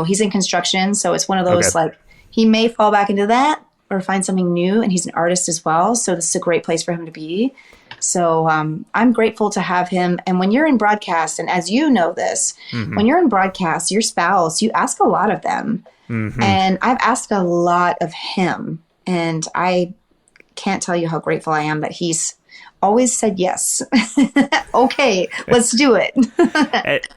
he's in construction. So it's one of those, like, he may fall back into that or find something new. And he's an artist as well. So this is a great place for him to be. So I'm grateful to have him. And when you're in broadcast, and as you know this, when you're in broadcast, your spouse, you ask a lot of them. And I've asked a lot of him. And I can't tell you how grateful I am that he's always said yes. Okay, let's do it.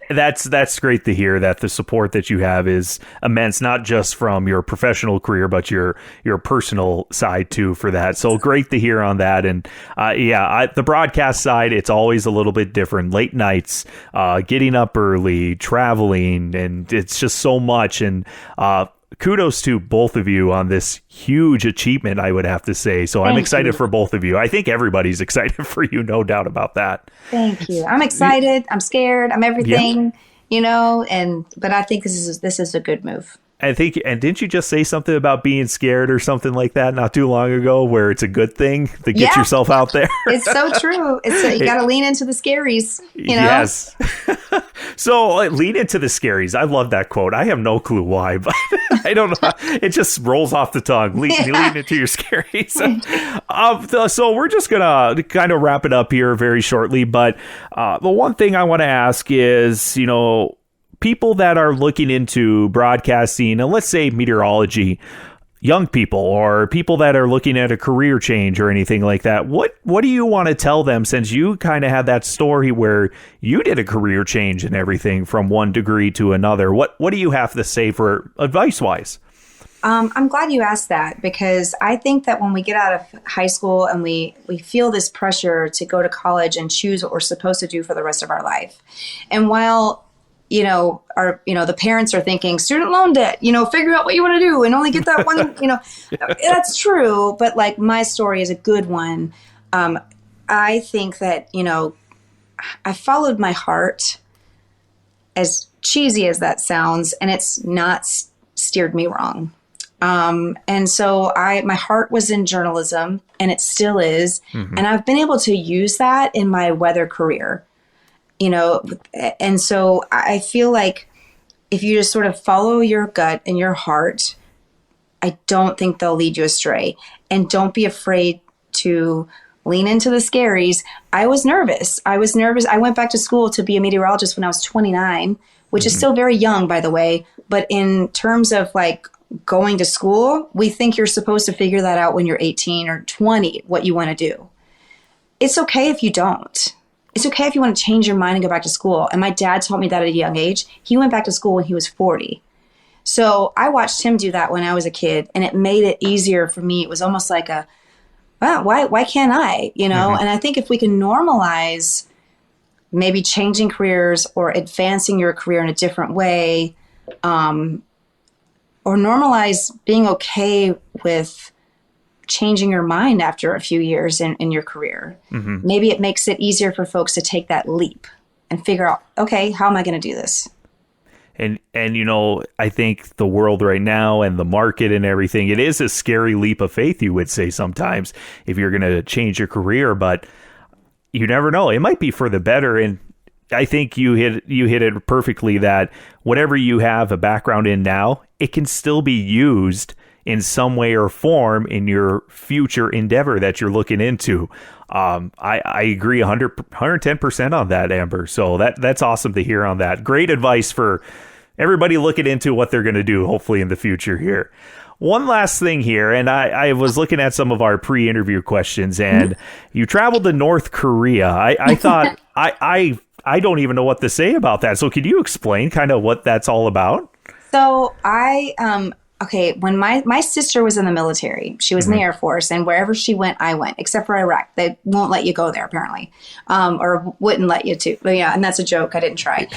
That's great to hear that the support that you have is immense, not just from your professional career, but your personal side too for that. So great to hear on that. And the broadcast side, it's always a little bit different. Late nights, getting up early, traveling, and it's just so much. And kudos to both of you on this huge achievement, I would have to say. So I'm excited for both of you. I think everybody's excited for you, no doubt about that. Thank you. I'm excited. I'm scared. I'm everything, but I think this is a good move. And didn't you just say something about being scared or something like that not too long ago, where it's a good thing to get yourself out there? It's so true. You got to lean into the scaries, Yes. So lean into the scaries. I love that quote. I have no clue why, but I don't know. It just rolls off the tongue. Lean into your scaries. So we're just going to kind of wrap it up here very shortly. But the one thing I want to ask is, people that are looking into broadcasting, and let's say meteorology, young people or people that are looking at a career change or anything like that, what do you want to tell them, since you kind of had that story where you did a career change and everything from one degree to another? What do you have to say for advice-wise? I'm glad you asked that, because I think that when we get out of high school and we feel this pressure to go to college and choose what we're supposed to do for the rest of our life. And while the parents are thinking student loan debt, figure out what you want to do and only get that one, that's true. But like, my story is a good one. I think that, I followed my heart, as cheesy as that sounds, and it's not steered me wrong. And so my heart was in journalism, and it still is. Mm-hmm. And I've been able to use that in my weather career. And so I feel like if you just sort of follow your gut and your heart, I don't think they'll lead you astray. And don't be afraid to lean into the scaries. I was nervous. I went back to school to be a meteorologist when I was 29, which is still very young, by the way. But in terms of like going to school, we think you're supposed to figure that out when you're 18 or 20, what you want to do. It's okay if you don't. It's okay if you want to change your mind and go back to school. And my dad taught me that at a young age. He went back to school when he was 40. So I watched him do that when I was a kid, and it made it easier for me. It was almost like why can't I? Mm-hmm. And I think if we can normalize maybe changing careers or advancing your career in a different way, or normalize being okay with changing your mind after a few years in your career. Mm-hmm. Maybe it makes it easier for folks to take that leap and figure out, okay, how am I going to do this? And I think the world right now and the market and everything, it is a scary leap of faith, you would say sometimes, if you're going to change your career, but you never know. It might be for the better. And I think you hit it perfectly, that whatever you have a background in now, it can still be used in some way or form in your future endeavor that you're looking into. I agree 110% on that, Amber. So that's awesome to hear on that. Great advice for everybody looking into what they're going to do, hopefully in the future here. One last thing here, and I was looking at some of our pre-interview questions, and you traveled to North Korea. I thought, I don't even know what to say about that. So could you explain kind of what that's all about? So when my sister was in the military, she was in the Air Force, and wherever she went, I went, except for Iraq. They won't let you go there, apparently, or wouldn't let you to. But yeah, and that's a joke. I didn't try.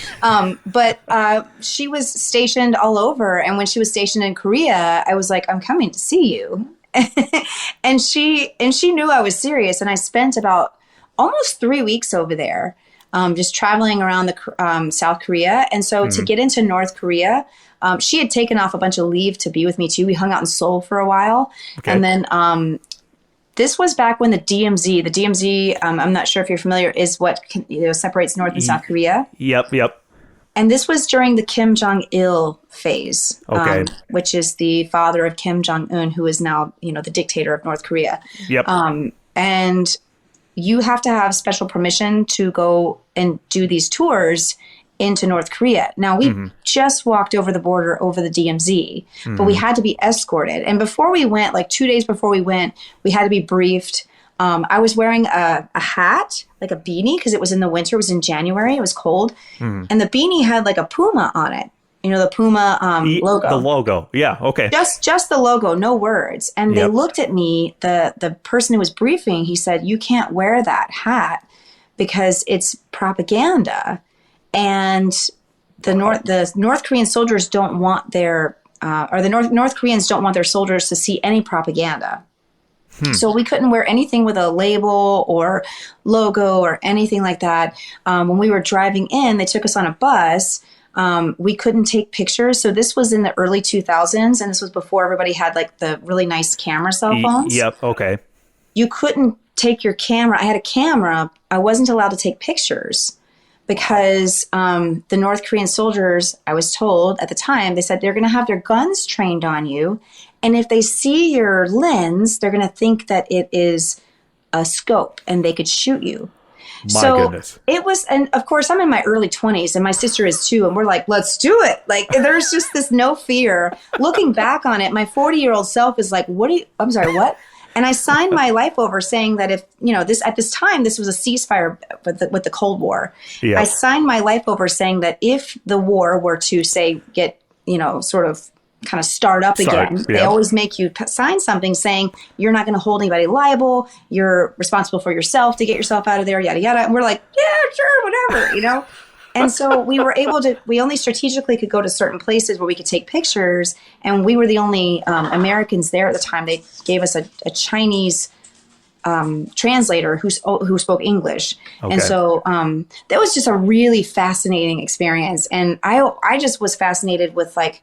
But she was stationed all over. And when she was stationed in Korea, I was like, I'm coming to see you. and she knew I was serious. And I spent about almost 3 weeks over there, just traveling around the South Korea. And so to get into North Korea, she had taken off a bunch of leave to be with me too. We hung out in Seoul for a while. Okay. And then this was back when the DMZ, I'm not sure if you're familiar, is what separates North and South Korea. Yep. And this was during the Kim Jong-il phase, which is the father of Kim Jong-un, who is now, the dictator of North Korea. Yep. And you have to have special permission to go and do these tours into North Korea. Now, we just walked over the border over the DMZ, but we had to be escorted. And before we went, like 2 days before we went, we had to be briefed. I was wearing a hat, like a beanie, because it was in the winter. It was in January. It was cold. And the beanie had like a puma on it. You know, the Puma logo. The logo. Yeah. Okay. Just the logo, no words. And they looked at me, the person who was briefing, he said, you can't wear that hat because it's propaganda. And the North Korean soldiers don't want their, or the North Koreans don't want their soldiers to see any propaganda. So we couldn't wear anything with a label or logo or anything like that. When we were driving in, they took us on a bus. We couldn't take pictures. So this was in the early 2000s, and this was before everybody had like the really nice camera cell phones. Yep. Okay. You couldn't take your camera. I had a camera. I wasn't allowed to take pictures because the North Korean soldiers, I was told at the time, they said they're going to have their guns trained on you. And if they see your lens, they're going to think that it is a scope and they could shoot you. My goodness. It was, and of course, I'm in my early 20s and my sister is too. And we're like, let's do it. Like, there's just this no fear. Looking back on it, my 40-year-old self is like, I'm sorry, what? And I signed my life over saying that if, you know, at this time, this was a ceasefire with the Cold War. Yeah. I signed my life over saying that if the war were to, say, get, you know, sort of kind of start up again. They always make you sign something saying you're not going to hold anybody liable. You're responsible for yourself to get yourself out of there, yada, yada. And we're like, yeah, sure, whatever, you know? And so we were able to, we only strategically could go to certain places where we could take pictures. And we were the only Americans there at the time. They gave us a Chinese translator who spoke English. Okay. And so that was just a really fascinating experience. And I just was fascinated with like,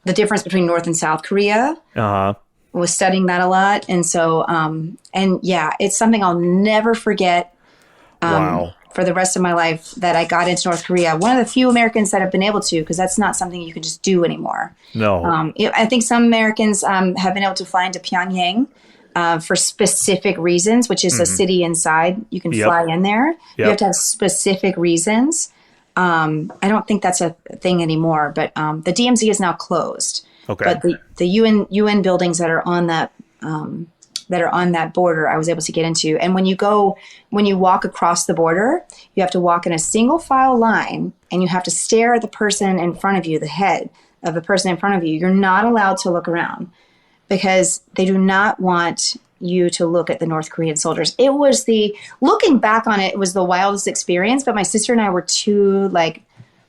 the difference between North and South Korea. Was studying that a lot. And so, and yeah, it's something I'll never forget for the rest of my life that I got into North Korea. One of the few Americans that have been able to, because that's not something you can just do anymore. No. I think some Americans have been able to fly into Pyongyang for specific reasons, which is a city inside. You can fly in there. You have to have specific reasons. I don't think that's a thing anymore, but the DMZ is now closed. Okay. But the UN buildings that are on that border, I was able to get into. And when you walk across the border, you have to walk in a single file line, and you have to stare at the person in front of you, the head of the person in front of you. You're not allowed to look around because they do not want you to look at the North Korean soldiers. It was looking back on it, it was the wildest experience, but my sister and I were too, like,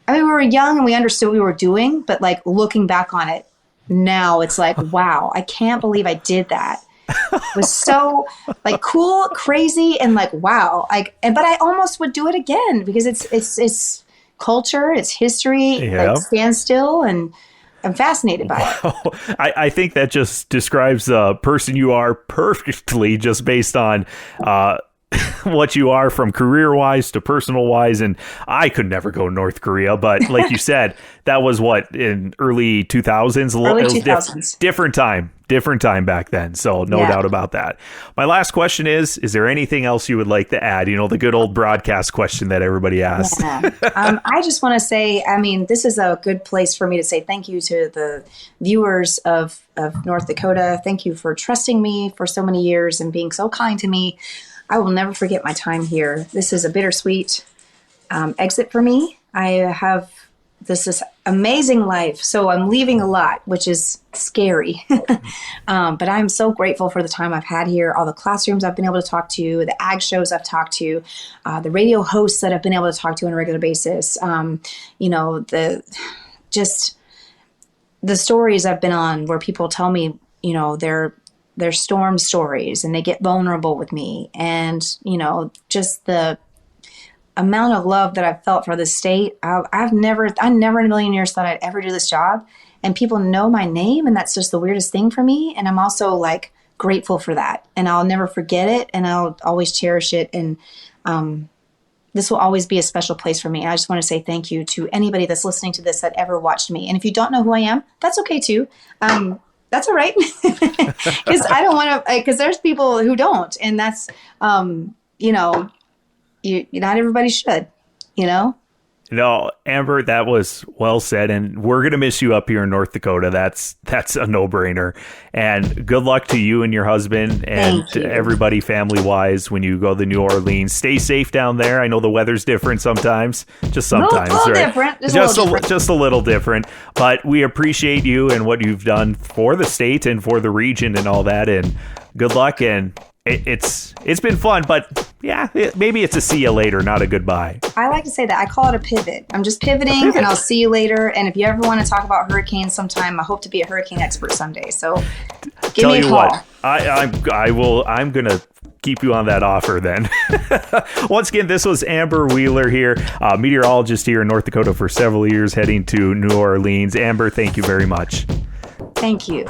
I mean, we were young and we understood what we were doing, but like looking back on it now, it's like, wow, I can't believe I did that. It was so like cool, crazy, and like, wow. But I almost would do it again because it's culture, it's history, like stand still, and I'm fascinated by it. I think that just describes the person you are perfectly, just based on what you are from career-wise to personal-wise. And I could never go to North Korea, but like you said, that was what, in early 2000s? Early 2000s. Different time back then. So no doubt about that. My last question is there anything else you would like to add? You know, the good old broadcast question that everybody asks. Yeah. I just want to say, I mean, this is a good place for me to say thank you to the viewers of North Dakota. Thank you for trusting me for so many years and being so kind to me. I will never forget my time here. This is a bittersweet exit for me. I have this amazing life, so I'm leaving a lot, which is scary. But I'm so grateful for the time I've had here, all the classrooms I've been able to talk to, the ag shows I've talked to, the radio hosts that I've been able to talk to on a regular basis. You know, the stories I've been on where people tell me, you know, their storm stories, and they get vulnerable with me, and you know, just the amount of love that I've felt for this state. I never in a million years thought I'd ever do this job, and people know my name, and that's just the weirdest thing for me. And I'm also like grateful for that, and I'll never forget it, and I'll always cherish it. And this will always be a special place for me. I just want to say thank you to anybody that's listening to this that ever watched me. And if you don't know who I am, that's okay too. That's all right. Because I don't want to, because there's people who don't. And that's, you know, not everybody should, you know? No, Amber, that was well said, and we're gonna miss you up here in North Dakota. That's a no-brainer. And good luck to you and your husband and to everybody family-wise when you go to New Orleans. Stay safe down there. I know the weather's different sometimes, just sometimes, little right? different. Just a little different. But we appreciate you and what you've done for the state and for the region and all that. And good luck. And it's been fun, but yeah, maybe it's a see you later, not a goodbye. I like to say that. I call it a pivot. I'm just pivoting, and I'll see you later. And if you ever want to talk about hurricanes sometime, I hope to be a hurricane expert someday. So give me a call. What, I'm gonna keep you on that offer then. Once again, this was Amber Wheeler here, meteorologist here in North Dakota for several years, heading to New Orleans. Amber, thank you very much. Thank you.